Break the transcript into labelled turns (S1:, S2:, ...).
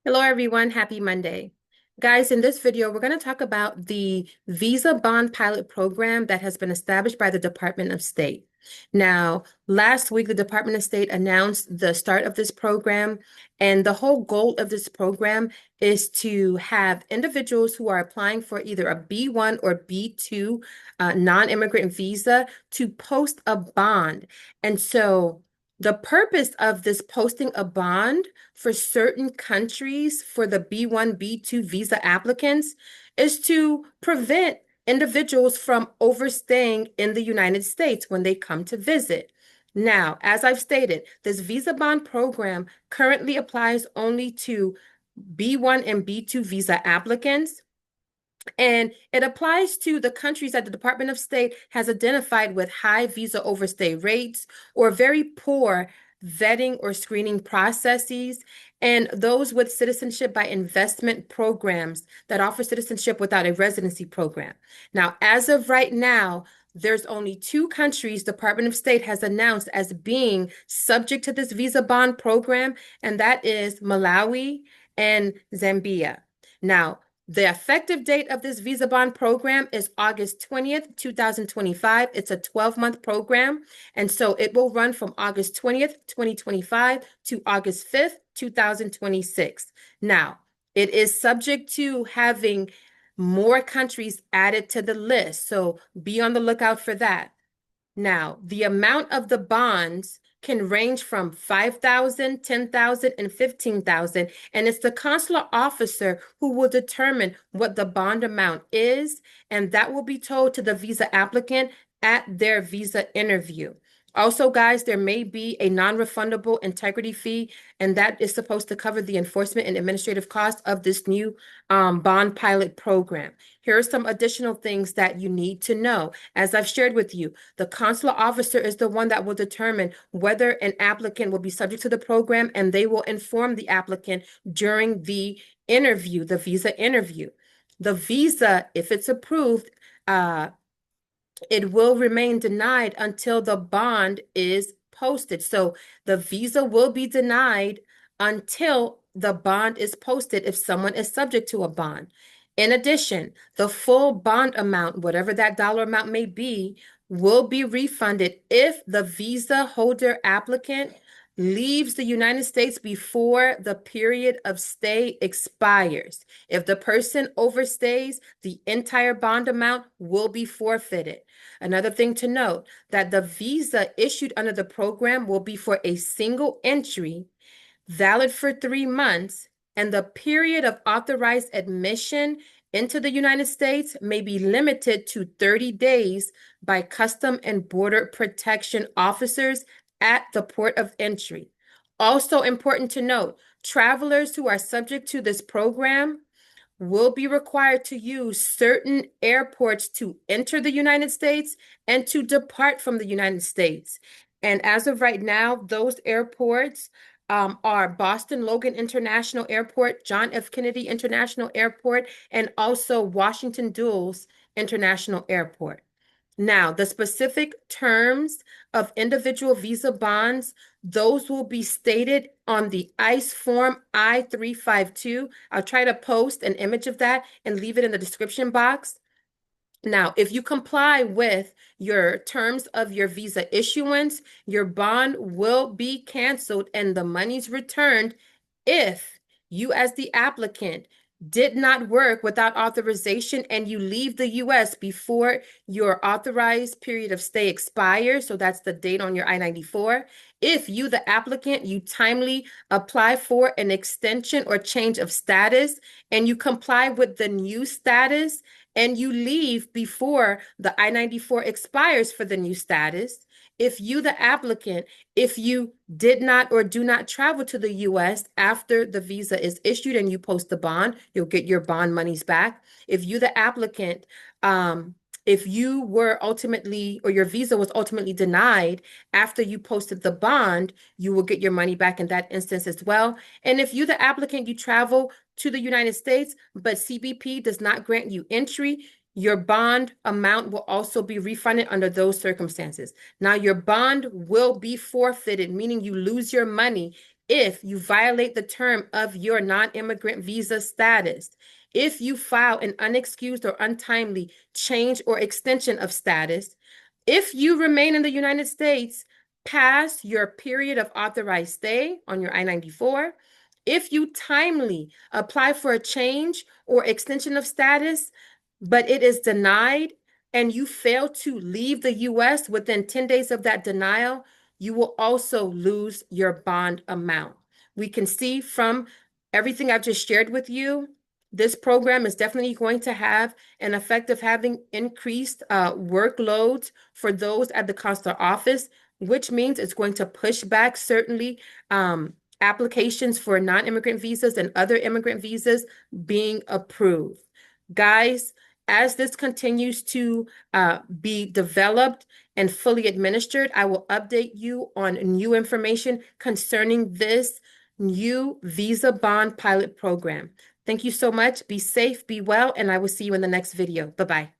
S1: Hello, everyone. Happy Monday. Guys, in this video, we're going to talk about the Visa Bond Pilot Program that has been established by the Department of State. Now, last week, the Department of State announced the start of this program, and the whole goal of this program is to have individuals who are applying for either a B1 or B2 non-immigrant visa to post a bond. And so the purpose of this posting a bond for certain countries for the B1, B2 visa applicants is to prevent individuals from overstaying in the United States when they come to visit. Now, as I've stated, this visa bond program currently applies only to B1 and B2 visa applicants. And it applies to the countries that the Department of State has identified with high visa overstay rates or very poor vetting or screening processes, and those with citizenship by investment programs that offer citizenship without a residency program. Now, as of right now, there's only two countries Department of State has announced as being subject to this visa bond program, and that is Malawi and Zambia. Now, the effective date of this visa bond program is August 20th, 2025. It's a 12-month program. And so it will run from August 20th, 2025 to August 5th, 2026. Now, it is subject to having more countries added to the list. So be on the lookout for that. Now, the amount of the bonds can range from 5,000, 10,000, and 15,000, and it's the consular officer who will determine what the bond amount is, and that will be told to the visa applicant at their visa interview. Also, guys, there may be a non-refundable integrity fee, and that is supposed to cover the enforcement and administrative costs of this new bond pilot program. Here are some additional things that you need to know. As I've shared with you, the consular officer is the one that will determine whether an applicant will be subject to the program, and they will inform the applicant during the interview, the visa interview. The visa, if it's approved, it will remain denied until the bond is posted. So the visa will be denied until the bond is posted if someone is subject to a bond. In addition, the full bond amount, whatever that dollar amount may be, will be refunded if the visa holder applicant leaves the United States before the period of stay expires. If the person overstays, the entire bond amount will be forfeited. Another thing to note, that the visa issued under the program will be for a single entry, valid for 3 months, and the period of authorized admission into the United States may be limited to 30 days by Custom and Border Protection officers at the port of entry. Also important to note, travelers who are subject to this program will be required to use certain airports to enter the United States and to depart from the United States. And as of right now, those airports are Boston Logan International Airport, John F. Kennedy International Airport, and also Washington Dulles International Airport. Now, the specific terms of individual visa bonds, those will be stated on the ICE form I-352. I'll try to post an image of that and leave it in the description box. Now, if you comply with your terms of your visa issuance, your bond will be canceled and the money's returned if you, as the applicant, did not work without authorization and you leave the US before your authorized period of stay expires. So that's the date on your I-94. If you, the applicant, you timely apply for an extension or change of status and you comply with the new status and you leave before the I-94 expires for the new status, if you, the applicant, if you did not or do not travel to the US after the visa is issued and you post the bond, you'll get your bond monies back. If you, the applicant, if you were ultimately, or your visa was ultimately denied after you posted the bond, you will get your money back in that instance as well. And if you, the applicant, you travel to the United States, but CBP does not grant you entry, your bond amount will also be refunded under those circumstances. Now, your bond will be forfeited, meaning you lose your money if you violate the term of your non-immigrant visa status, if you file an unexcused or untimely change or extension of status, if you remain in the United States past your period of authorized stay on your I-94, if you timely apply for a change or extension of status, but it is denied and you fail to leave the US within 10 days of that denial, you will also lose your bond amount. We can see from everything I've just shared with you, this program is definitely going to have an effect of having increased workloads for those at the consular office, which means it's going to push back certainly applications for non-immigrant visas and other immigrant visas being approved. Guys, as this continues to be developed and fully administered, I will update you on new information concerning this new Visa Bond Pilot Program. Thank you so much. Be safe, be well, and I will see you in the next video. Bye-bye.